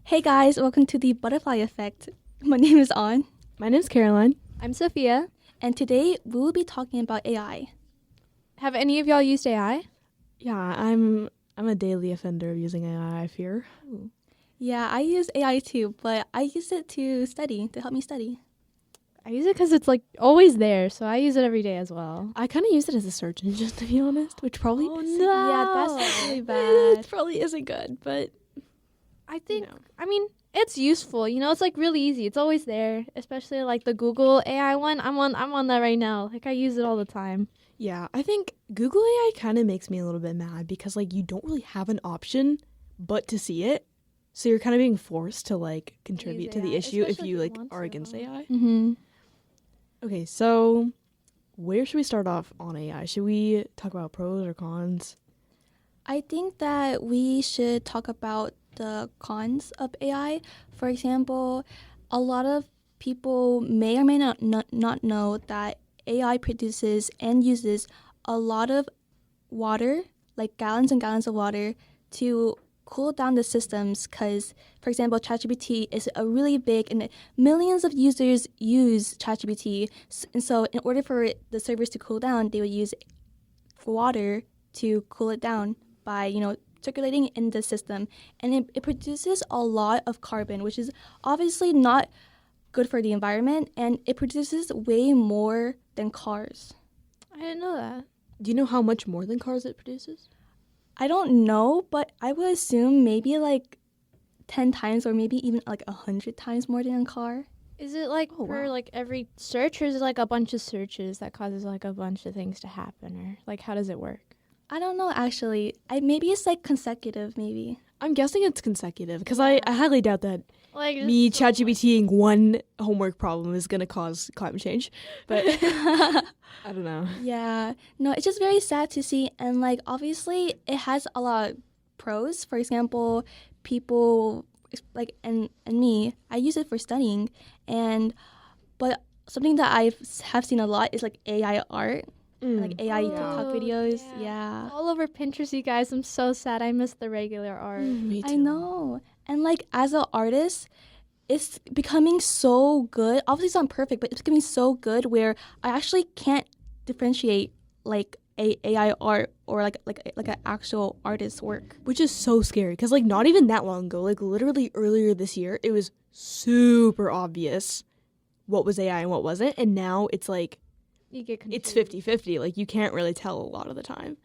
Hey guys, welcome to the Butterfly Effect. My name is An. My name's Caroline. I'm Sophia. And today we will be talking about AI. Have any of y'all used AI? Yeah, I'm a daily offender of using AI, I fear. Ooh. Yeah, I use AI too, but I use it to help me study. I use it because it's like always there, so I use it every day as well. I kind of use it as a search engine, to be honest, which probably Yeah, that's really it bad. probably isn't good, but I think, it's useful. It's like really easy. It's always there, especially like the Google AI one. I'm on that right now. Like I use it all the time. yeah, I think Google AI kind of makes me a little bit mad because like you don't really have an option but to see it. So you're kind of being forced to like contribute to the AI, issue if especially you if you like want are to. against AI. Mm-hmm. Okay, so where should we start off on AI? Should we talk about pros or cons? I think that we should talk about the cons of AI. For example, a lot of people may or may not know that AI produces and uses a lot of water, like gallons and gallons of water, to cool down the systems because, for example, ChatGPT is a really big and millions of users use ChatGPT. And so in order for the servers to cool down, they would use water to cool it down by, circulating in the system. And it produces a lot of carbon, which is obviously not good for the environment. And it produces way more than cars. I didn't know that. Do you know how much more than cars it produces? I don't know, but I would assume maybe like 10 times or maybe even like 100 times more than a car. Is it like per like every search, or is it like a bunch of searches that causes like a bunch of things to happen, or like how does it work? I don't know, actually. Maybe it's like consecutive, maybe. I'm guessing it's consecutive because I highly doubt that Like me ChatGPTing one homework problem is going to cause climate change. But I don't know. Yeah. No, it's just very sad to see. And like, obviously, it has a lot of pros. For example, people like, and me, I use it for studying. But something that I have seen a lot is like AI art. Like AI TikTok videos. Yeah. All over Pinterest, you guys. I'm so sad. I miss the regular art. Me too. I know. And like as an artist, it's becoming so good. Obviously it's not perfect, but it's becoming so good where I actually can't differentiate like AI art or like an actual artist's work. Which is so scary because like not even that long ago, like literally earlier this year, it was super obvious what was AI and what wasn't. And now it's like, You get confused. it's 50-50. Like you can't really tell a lot of the time.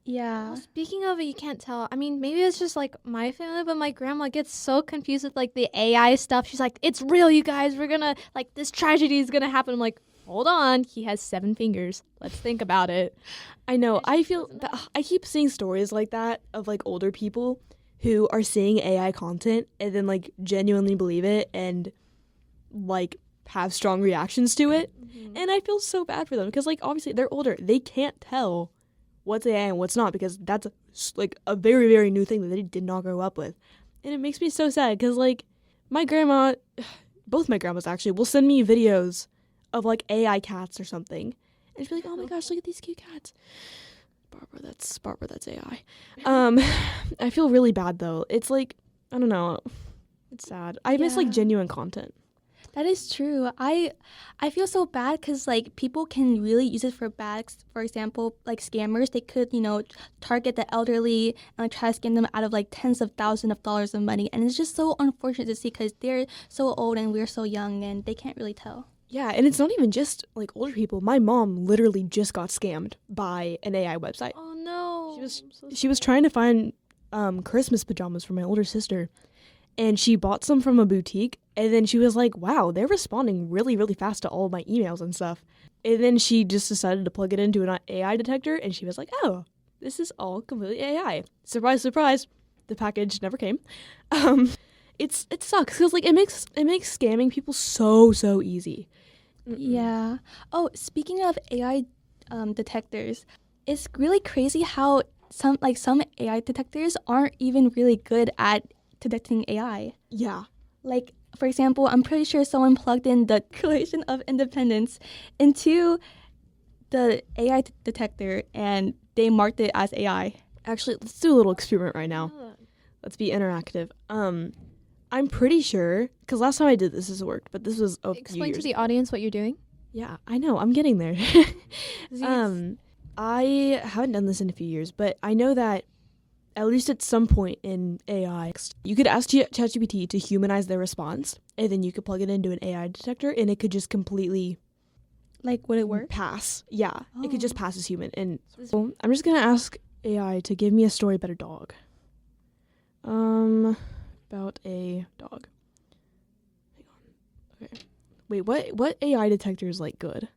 Yeah. Well, speaking of it, you can't tell. I mean, maybe it's just like my family, but my grandma gets so confused with like the AI stuff. She's like, "It's real, you guys. We're gonna like this tragedy is gonna happen." I'm like, "Hold on, he has 7 fingers. Let's think about it." I know. I feel that I keep seeing stories like that of like older people who are seeing AI content and then like genuinely believe it and like have strong reactions to it. And I feel so bad for them because like obviously they're older. They can't tell what's AI and what's not because that's like a very, very new thing that they did not grow up with. And it makes me so sad because like my grandma, both my grandmas actually, will send me videos of like AI cats or something. And she'll be like, "Oh my gosh, look at these cute cats." Barbara, that's AI. I feel really bad though. It's like, I don't know. It's sad. I miss like Yeah. genuine content. That is true. I feel so bad because like people can really use it for bad. For example, like scammers, they could target the elderly and try to scam them out of like tens of thousands of dollars of money, and it's just so unfortunate to see because they're so old and we're so young and they can't really tell. Yeah, and it's not even just like older people. My mom literally just got scammed by an AI website. Oh no! She was trying to find Christmas pajamas for my older sister, and she bought some from a boutique. And then she was like, "Wow, they're responding really, really fast to all of my emails and stuff." And then she just decided to plug it into an AI detector, and she was like, "Oh, this is all completely AI." Surprise, surprise! The package never came. It sucks because like it makes scamming people so easy. Yeah. Oh, speaking of AI detectors, it's really crazy how some AI detectors aren't even really good at detecting AI. Yeah. Like, for example, I'm pretty sure someone plugged in the Declaration of Independence into the AI detector and they marked it as AI. Actually, let's do a little experiment right now. Let's be interactive. I'm pretty sure, because last time I did this worked, but this was a few Explain years to the audience what you're doing. Yeah, I know. I'm getting there. I haven't done this in a few years, but I know that at least at some point in AI, you could ask ChatGPT to humanize their response, and then you could plug it into an AI detector, and it could just completely Like, would it work? pass. Yeah, it could just Oh. pass as human. And so I'm just gonna ask AI to give me a story about a dog. About a dog. Hang on. Okay. Wait, what AI detector is like good?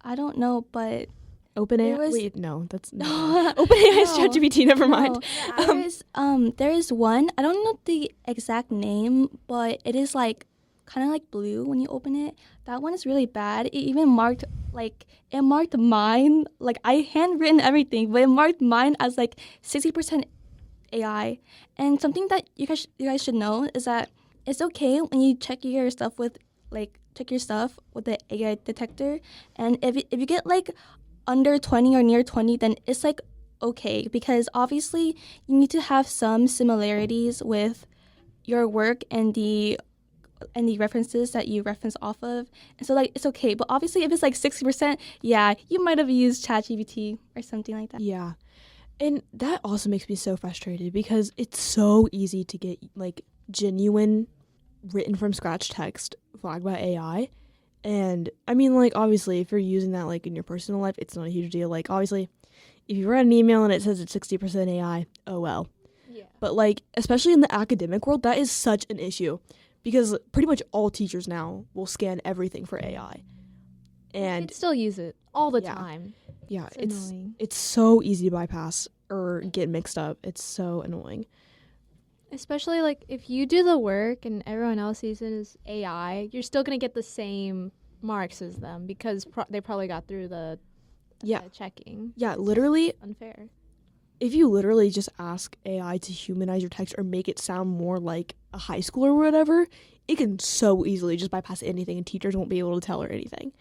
I don't know, but OpenAI? was- Wait, no, that's No. not. OpenAI is No. ChatGPT. Never mind. There is one. I don't know the exact name, but it is like kind of like blue when you open it. That one is really bad. It even marked mine. Like I handwritten everything, but it marked mine as like 60% AI. And something that you guys should know is that it's okay when you check your stuff with the AI detector, and if you get like under 20 or near 20, then it's like okay, because obviously you need to have some similarities with your work and the references that you reference off of, and so like it's okay. But obviously if it's like 60%, yeah, you might have used ChatGPT or something like that. Yeah. And that also makes me so frustrated because it's so easy to get like genuine written from scratch text flagged by AI. And I mean, like, obviously, if you're using that like in your personal life, it's not a huge deal. Like, obviously, if you write an email and it says it's 60% AI, oh well. Yeah. But like, especially in the academic world, that is such an issue because pretty much all teachers now will scan everything for AI. And Kids still use it all the Yeah. time. yeah, It's annoying. it's so easy to bypass or get mixed up. It's so annoying. Especially like if you do the work and everyone else sees it as AI, you're still gonna get the same marks as them because they probably got through the Yeah. checking. Yeah, literally, Unfair. if you literally just ask AI to humanize your text or make it sound more like a high schooler or whatever, it can so easily just bypass anything and teachers won't be able to tell her anything.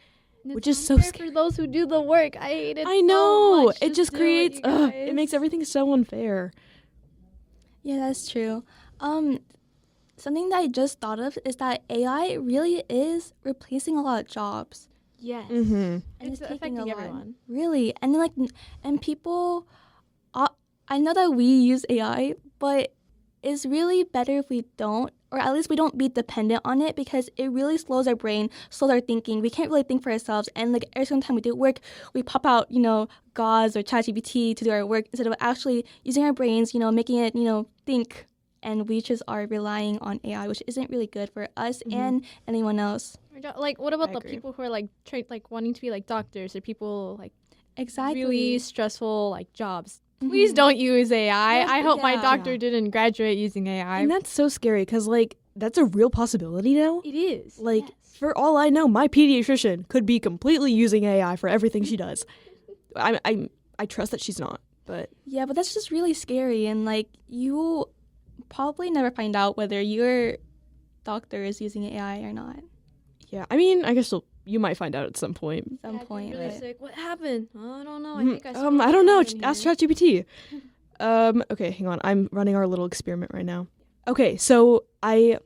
And Which it's is so unfair scary. for those who do the work. I hate it. I know! So much. It just do creates, you guys. it makes everything so unfair. Yeah, that's true. Something that I just thought of is that AI really is replacing a lot of jobs, Yes. Mm-hmm. and It's taking affecting a lot. everyone. Really, and then and people, I know that we use AI, but it's really better if we don't, or at least we don't be dependent on it, because it really slows our brain, slows our thinking. We can't really think for ourselves, and like every single time we do work, we pop out, Gauze or ChatGPT to do our work instead of actually using our brains, making it, think. And we just are relying on AI, which isn't really good for us and anyone else. Like, what about I the agree. people who are like wanting to be like doctors or people like Exactly. really stressful like jobs? Mhm. Please don't use AI. Yes, I hope my yeah. doctor Yeah. didn't graduate using AI. And that's so scary because, like, that's a real possibility now. It is. Like, yes. for all I know, my pediatrician could be completely using AI for everything she does. I trust that she's not, but Yeah, but that's just really scary, and like you probably never find out whether your doctor is using AI or not yeah. I mean, I guess you might find out at some point. at some Yeah, I'd be point. really But sick. What happened? I don't know. I Mhm. think I swallowed I don't know. something in Ask here. ChatGPT. Okay, hang on. I'm running our little experiment right now. Okay, so I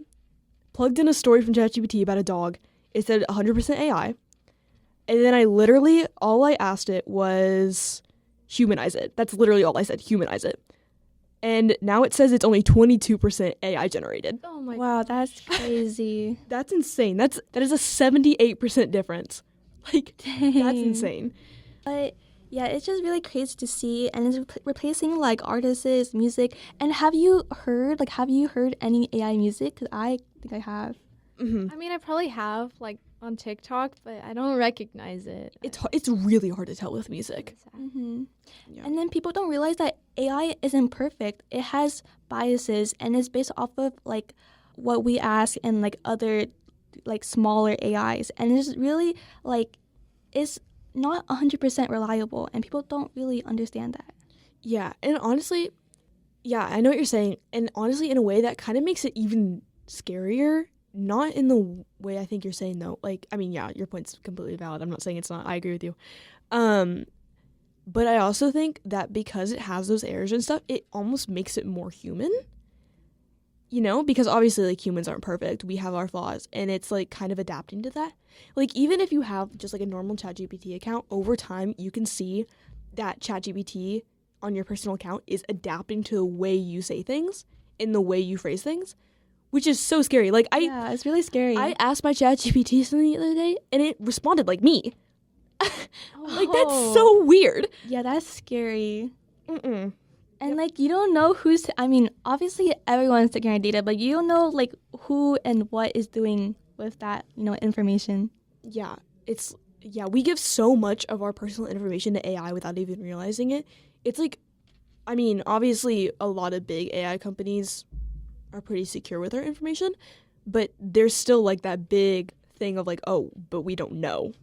plugged in a story from ChatGPT about a dog. It said 100% AI. And then all I asked it was humanize it. That's literally all I said, humanize it. And now it says it's only 22% AI generated. Oh my wow, god. that's crazy. That's insane. That is a 78% difference. Like, that's Dang. insane. But yeah, it's just really crazy to see, and it's replacing like artists, music. And have you heard any AI music? Because I think I have. Hmm. I mean, I probably have like on TikTok, but I don't recognize it. It's really hard to tell with music. Mm-hmm. Yeah. And then people don't realize that AI isn't perfect. It has biases, and it's based off of like what we ask and like other like smaller AIs, and it's really like it's not 100% reliable, and people don't really understand that. Yeah, and honestly, yeah, I know what you're saying. And honestly, in a way that kind of makes it even scarier. Not in the way I think you're saying, though. Like, I mean, yeah, your point's completely valid. I'm not saying it's not. I agree with you. But I also think that because it has those errors and stuff, it almost makes it more human. you know, because obviously like humans aren't perfect. We have our flaws, and it's like kind of adapting to that. Like even if you have just like a normal ChatGPT account, over time you can see that ChatGPT on your personal account is adapting to the way you say things and the way you phrase things, which is so scary. Like Yeah, it's really scary. I asked my ChatGPT something the other day, and it responded like me. Like that's so weird. Yeah, that's scary. Mm-mm. And like you don't know I mean, obviously everyone's taking our data, but you don't know like who and what is doing with that, you know, information. Yeah, we give so much of our personal information to AI without even realizing it. It's like, I mean, obviously a lot of big AI companies are pretty secure with our information, but there's still like that big thing of like, oh, but we don't know.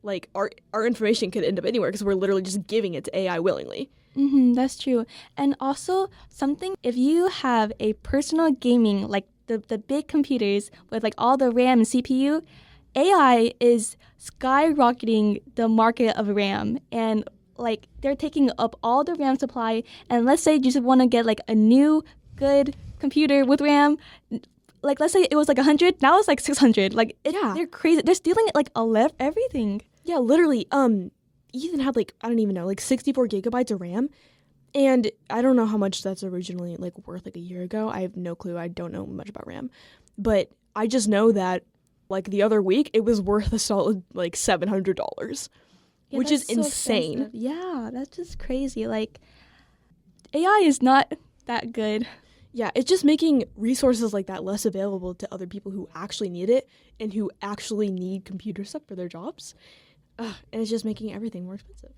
Like our information could end up anywhere because we're literally just giving it to AI willingly. That's true. And also something, if you have a personal gaming, like the big computers with like all the RAM and CPU, AI is skyrocketing the market of RAM, and like they're taking up all the RAM supply. And let's say you just want to get like a new good computer with RAM, like let's say it was like 100, now it's like 600. Like they're crazy. They're stealing like everything. Yeah, literally. Ethan had like, I don't even know, like 64 gigabytes of RAM. And I don't know how much that's originally like worth like a year ago. I have no clue. I don't know much about RAM. But I just know that like the other week it was worth a solid like $700, which is so insane. Expensive. Yeah, that's just crazy. Like AI is not that good. Yeah, it's just making resources like that less available to other people who actually need it and who actually need computer stuff for their jobs. And it's just making everything more expensive.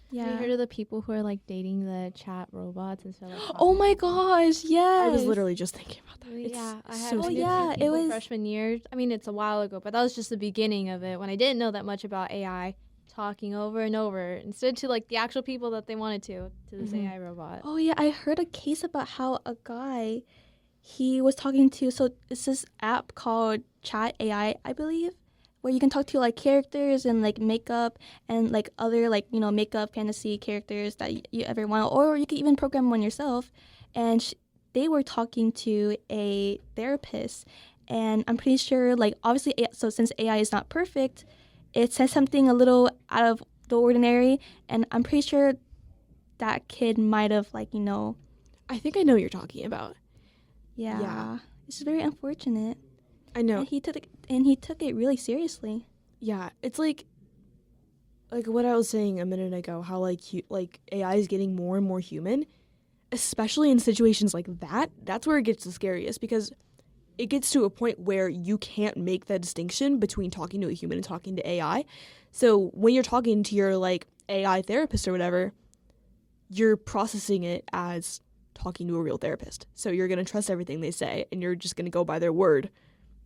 Yeah. Have you heard of the people who are like dating the chat robots and stuff? Like Oh my gosh, yes. I was literally just thinking about that. Yeah, I so had scary. it was freshman year. I mean, it's a while ago, but that was just the beginning of it when I didn't know that much about AI, talking over and over instead to like the actual people that they wanted to this AI robot. Oh yeah, I heard a case about how a guy, he was talking to, so it's this app called Chat AI, I believe, where you can talk to like characters and like makeup and like other like, you know, makeup fantasy characters that you ever want, or you can even program one yourself. And they were talking to a therapist, and I'm pretty sure like obviously, so since AI is not perfect, it says something a little out of the ordinary, and I'm pretty sure that kid might have like, you know. I think I know what you're talking about. Yeah. It's very unfortunate. I know. And he took it really seriously. Yeah, it's like what I was saying a minute ago, how like AI is getting more and more human, especially in situations like that. That's where it gets the scariest, because it gets to a point where you can't make that distinction between talking to a human and talking to AI. So when you're talking to your like AI therapist or whatever, you're processing it as talking to a real therapist. So you're going to trust everything they say, and you're just going to go by their word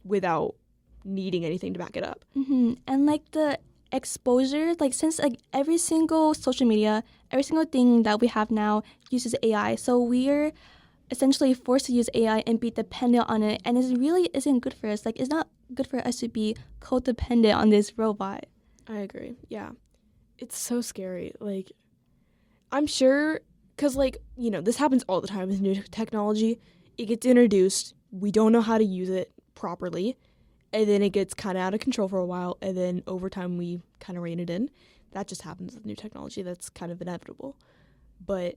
without needing anything to back it up. And like the exposure, like since like every single social media, every single thing that we have now uses AI, so we're essentially forced to use AI and be dependent on it, and it really isn't good for us. Like it's not good for us to be codependent on this robot. I agree. Yeah, it's so scary. Like I'm sure, because like, you know, this happens all the time with new technology. It gets introduced, we don't know how to use it properly, and then it gets kind of out of control for a while, and then over time we kind of rein it in. That just happens with new technology. That's kind of inevitable. But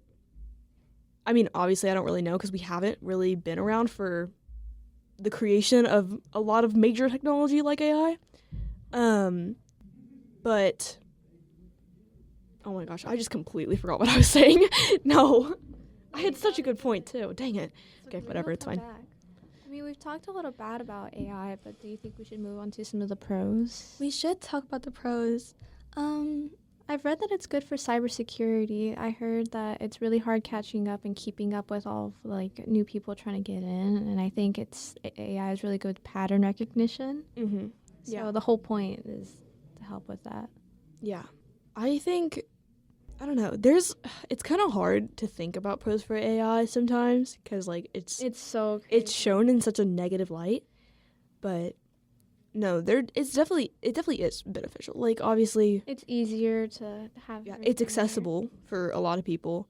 I mean, obviously I don't really know, because we haven't really been around for the creation of a lot of major technology like AI. But oh my gosh, I just completely forgot what I was saying. No, I had such a good point too. Dang it. Okay, whatever, it's fine. I mean, we've talked a lot of bad about AI, but do you think we should move on to some of the pros? We should talk about the pros. I've read that it's good for cybersecurity. I heard that it's really hard catching up and keeping up with all of, like, new people trying to get in, and I think AI is really good with pattern recognition. Mm-hmm. So the whole point is to help with that. Yeah. I think, I don't know, it's kind of hard to think about pros for AI sometimes, because like it's so crazy. It's shown in such a negative light, but no, it definitely is beneficial. Like obviously it's easier to have. Yeah, it's accessible for a lot of people.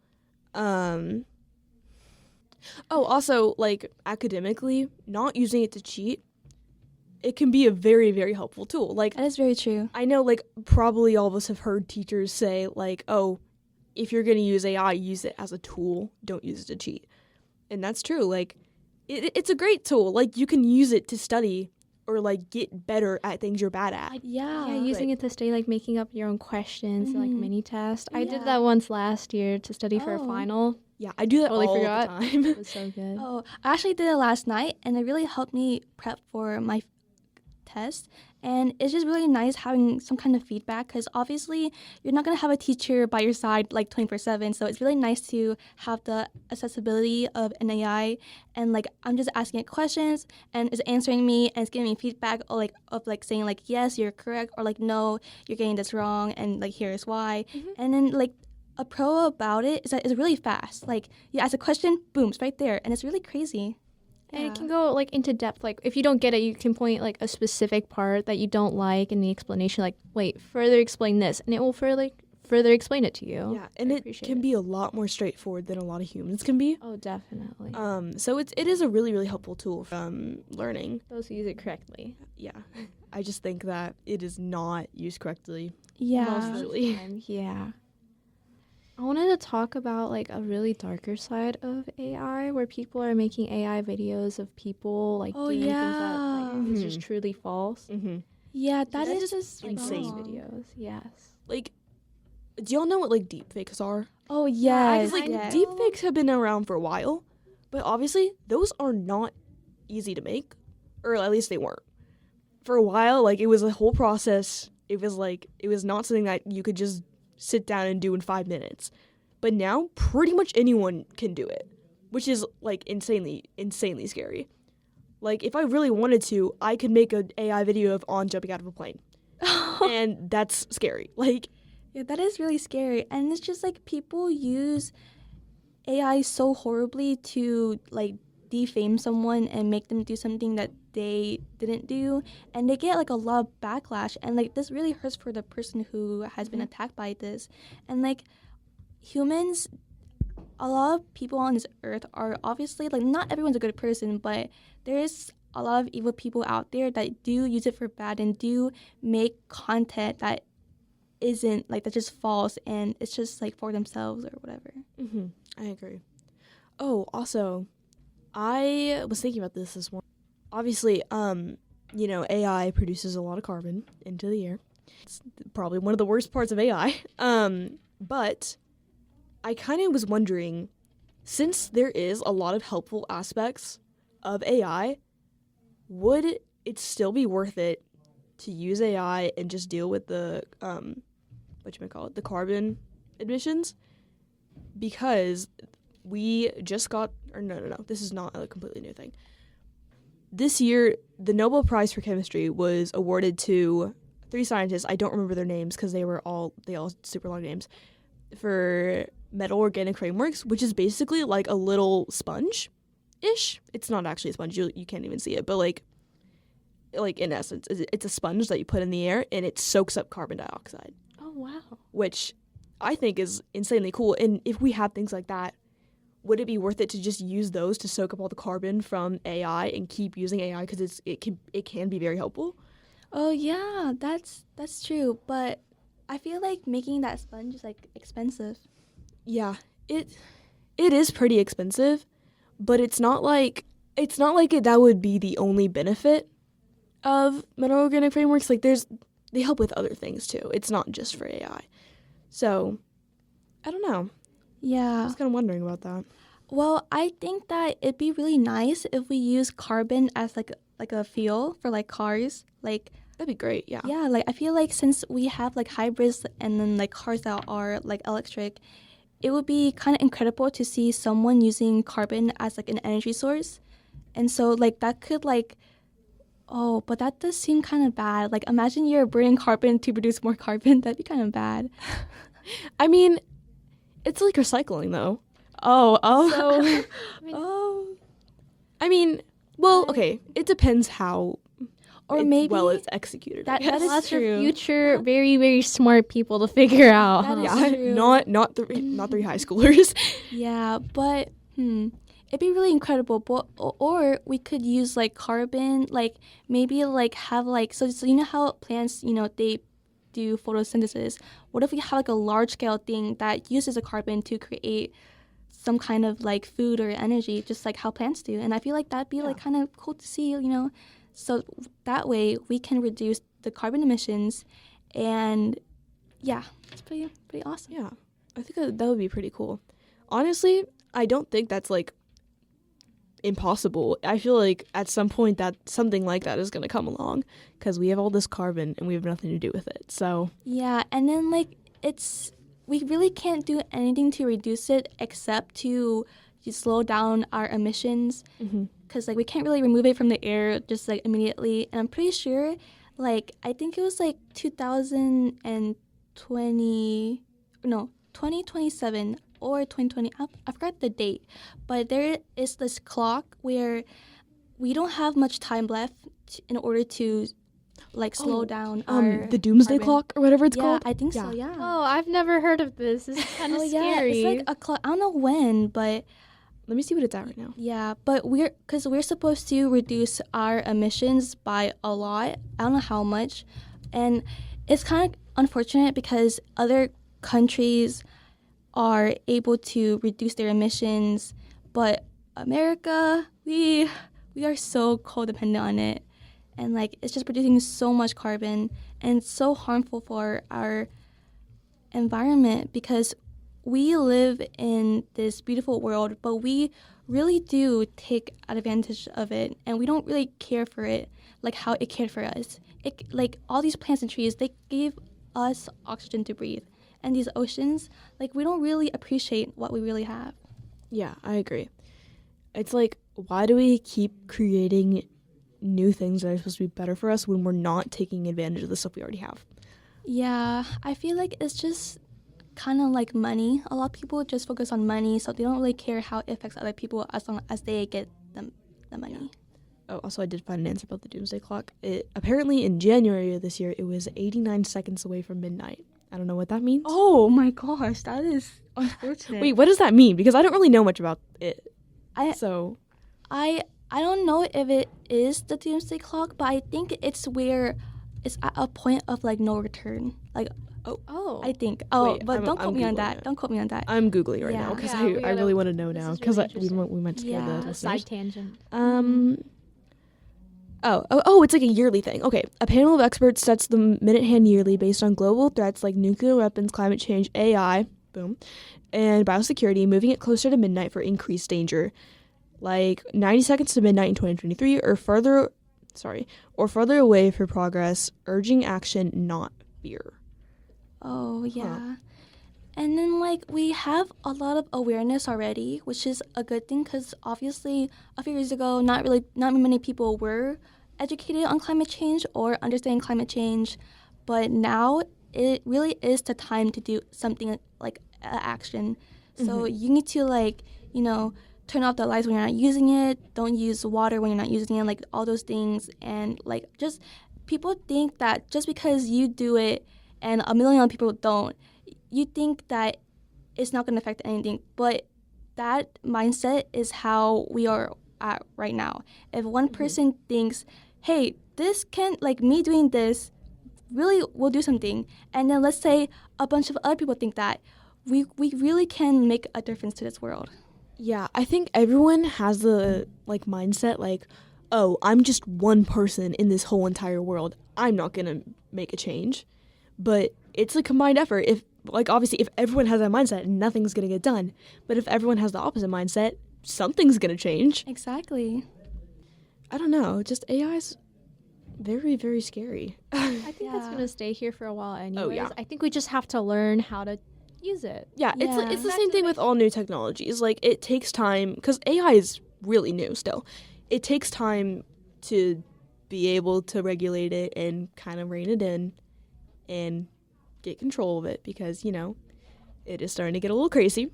Oh, also, like, academically, not using it to cheat, it can be a very, very helpful tool. Like, That is very true. I know, like, probably all of us have heard teachers say, like, oh, if you're going to use AI, use it as a tool. Don't use it to cheat. And that's true. Like, it's a great tool. Like, you can use it to study or, like, get better at things you're bad at. Yeah. Yeah, using it to study, like making up your own questions, like Mhm. mini tests. I Yeah. did that once last year to study for a Oh. final. Yeah, I do that Totally all forgot. the time. It was so good. Oh, I actually did it last night, and it really helped me prep for my test. And it's just really nice having some kind of feedback, because obviously you're not going to have a teacher by your side like 24/7. So it's really nice to have the accessibility of an AI, and like I'm just asking it questions and it's answering me and it's giving me feedback, or like of like saying like yes, you're correct, or like no, you're getting this wrong, and like here's why. And then like a pro about it is that it's really fast. Like you ask a question, boom, it's right there, and it's really crazy. And it can go like into depth. Like if you don't get it, you can point like a specific part that you don't like in the explanation. Like, wait, further explain this, and it will further explain it to you. Yeah, and I it appreciate can be a lot more straightforward than a lot of humans can be. Oh, definitely. So it is a really, really helpful tool from learning. Those who use it correctly. Yeah, I just think that it is not used correctly. Yeah. Most of the Usually. time, yeah. I wanted to talk about like a really darker side of AI, where people are making AI videos of people like Oh, doing things that yeah. like, is just truly false. Mm-hmm. Yeah, That that is is just Like insane. those wrong. videos, yes. Like, do y'all know what like deepfakes are? Oh Yeah, yes, Because like yes. deepfakes have been around for a while, but obviously those are not easy to make, or at least they weren't. For a while, like it was a whole process. It was not something that you could just sit down and do in 5 minutes. But now pretty much anyone can do it, which is like insanely scary. Like if I really wanted to, I could make an AI video of on jumping out of a plane. And that's scary. Like, Yeah, that is really scary. And it's just like people use AI so horribly to like defame someone and make them do something that they didn't do, and they get like a lot of backlash, and like this really hurts for the person who has been attacked by this. And like humans, a lot of people on this earth are obviously like, not everyone's a good person, but there is a lot of evil people out there that do use it for bad and do make content that isn't like, that's just false, and it's just like for themselves or whatever. I agree. Oh, also, I was thinking about this morning. Obviously, AI produces a lot of carbon into the air. It's probably one of the worst parts of AI. But I kind of was wondering, since there is a lot of helpful aspects of AI, would it still be worth it to use AI and just deal with the the carbon emissions? Because we just got, or no, this is not a completely new thing. This year, the Nobel Prize for Chemistry was awarded to 3 scientists. I don't remember their names because they all super long names, for metal organic frameworks, which is basically like a little sponge-ish. It's not actually a sponge. You can't even see it, but like in essence, it's a sponge that you put in the air and it soaks up carbon dioxide, Oh, wow. which I think is insanely cool. And if we have things like that, would it be worth it to just use those to soak up all the carbon from AI and keep using AI, because it can be very helpful? Oh yeah, that's true. But I feel like making that sponge is like expensive. Yeah, it is pretty expensive, but it's not like that would be the only benefit of metal organic frameworks. Like they help with other things too. It's not just for AI. So I don't know. I Yeah. was kind of wondering about that. Well, I think that it'd be really nice if we use carbon as like a fuel for like cars. Like That'd be great. Yeah. yeah, like I feel like since we have like hybrids and then like cars that are like electric, it would be kind of incredible to see someone using carbon as like an energy source. And so like that could like, oh, but that does seem kind of bad. Like imagine you're burning carbon to produce more carbon. That'd be kind of bad. I mean, it's like recycling though. Oh. So Oh. I mean, well, okay. It depends how Or maybe it's executed. that- I guess. that is Lots true. of future very, very smart people to figure out. That huh? is Yeah, true. not three high schoolers. Yeah, but it'd be really incredible. But or we could use like carbon, like maybe like have like so you know how plants, they do photosynthesis. What if we have like a large scale thing that uses a carbon to create some kind of like food or energy, just like how plants do? And I feel like that'd be like kind of cool to see, So that way we can reduce the carbon emissions, and yeah, it's pretty awesome. Yeah, I think that would be pretty cool. Honestly, I don't think that's like impossible. I feel like at some point that something like that is going to come along because we have all this carbon and we have nothing to do with it. So yeah, and then like we really can't do anything to reduce it except to slow down our emissions, because like we can't really remove it from the air just like immediately. And I'm pretty sure, like I think it was like 2027 or 2020. I forgot the date, but there is this clock where we don't have much time left in order to like slow down our the doomsday carbon. clock or whatever it's called. I think so. Yeah. Oh, I've never heard of this. This is kind of scary. It's like a clock. I don't know when, but Let me see what it's at right now. yeah. But we're supposed to reduce our emissions by a lot. I don't know how much, and it's kind of unfortunate because other countries are able to reduce their emissions, but America, we are so codependent on it, and like it's just producing so much carbon, and it's so harmful for our environment because we live in this beautiful world, but we really do take advantage of it, and we don't really care for it like how it cared for us. It, like all these plants and trees, they gave us oxygen to breathe. And these oceans, like we don't really appreciate what we really have. Yeah, I agree. It's like, why do we keep creating new things that are supposed to be better for us when we're not taking advantage of the stuff we already have? Yeah, I feel like it's just kind of like money. A lot of people just focus on money, so they don't really care how it affects other people as long as they get the money. Yeah. Oh, also I did find an answer about the doomsday clock. Apparently in January of this year, it was 89 seconds away from midnight. I don't know what that means. Oh my gosh, that is unfortunate. Wait, what does that mean? Because I don't really know much about it. I don't know if it is the doomsday clock, but I think it's where it's at a point of like no return. Like Oh. I think. Wait, but don't I'm quote me on Googling that. it. Don't quote me on that. I'm Googling right Yeah. now because Yeah, we I really gotta- want to know this now is because really we interesting. might scare Yeah. the A listeners. side tangent. Oh, it's like a yearly thing. Okay, a panel of experts sets the minute hand yearly based on global threats like nuclear weapons, climate change, AI, boom, and biosecurity, moving it closer to midnight for increased danger, like 90 seconds to midnight in 2023, or further away for progress, urging action, not fear. Oh, yeah. And then, like, we have a lot of awareness already, which is a good thing because obviously a few years ago, not many people were educated on climate change or understanding climate change. But now it really is the time to do something like action. So you need to, like, turn off the lights when you're not using it. Don't use water when you're not using it, like all those things. And, like, just people think that just because you do it and a million other people don't, you think that it's not going to affect anything, but that mindset is how we are at right now. If one person thinks, hey, this can, like me doing this really will do something, and then let's say a bunch of other people think that, we really can make a difference to this world. Yeah, I think everyone has the like mindset like, oh, I'm just one person in this whole entire world. I'm not going to make a change. But it's a combined effort. Obviously, if everyone has that mindset, nothing's going to get done. But if everyone has the opposite mindset, something's going to change. Exactly. I don't know. Just AI's very, very scary. I think that's Yeah. going to stay here for a while anyways. yeah. I think we just have to learn how to use it. Yeah, Yeah. it's the same thing with all new technologies. Like, it takes time, because AI is really new still. It takes time to be able to regulate it and kind of rein it in and get control of it because, it is starting to get a little crazy.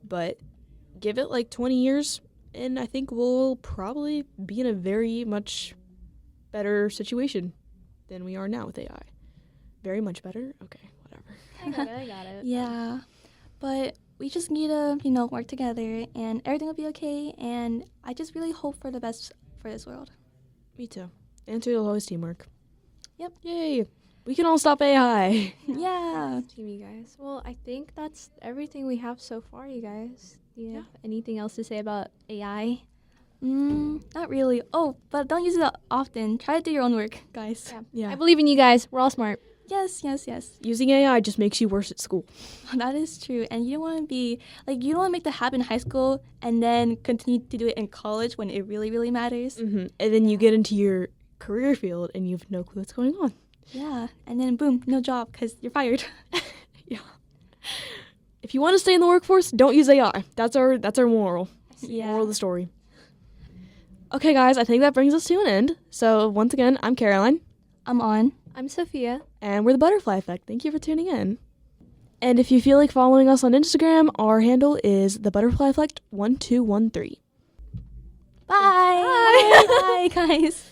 But give it like 20 years and I think we'll probably be in a very much better situation than we are now with AI. Very much better? Okay, whatever. I got it. Yeah, but we just need to, work together and everything will be okay. And I just really hope for the best for this world. Me too. Answer is always teamwork. Yep. Yay. We can all stop AI. Yeah. Team, you guys. Well, I think that's everything we have so far, you guys. Do you have anything else to say about AI? Not really. Oh, but don't use it often. Try to do your own work, guys. Yeah. I believe in you guys. We're all smart. Yes. Using AI just makes you worse at school. That is true. And you don't want to be, you don't want to make that happen in high school and then continue to do it in college when it really, really matters. Mm-hmm. And then you get into your career field and you have no clue what's going on. Yeah. And then boom, no job because you're fired. Yeah. If you want to stay in the workforce, don't use AI. That's our moral. Yeah. Moral of the story. Okay, guys, I think that brings us to an end. So once again, I'm Caroline. I'm on. I'm Sophia. And we're the Butterfly Effect. Thank you for tuning in. And if you feel like following us on Instagram, our handle is the Butterfly Effect 1213. Bye. Bye, guys.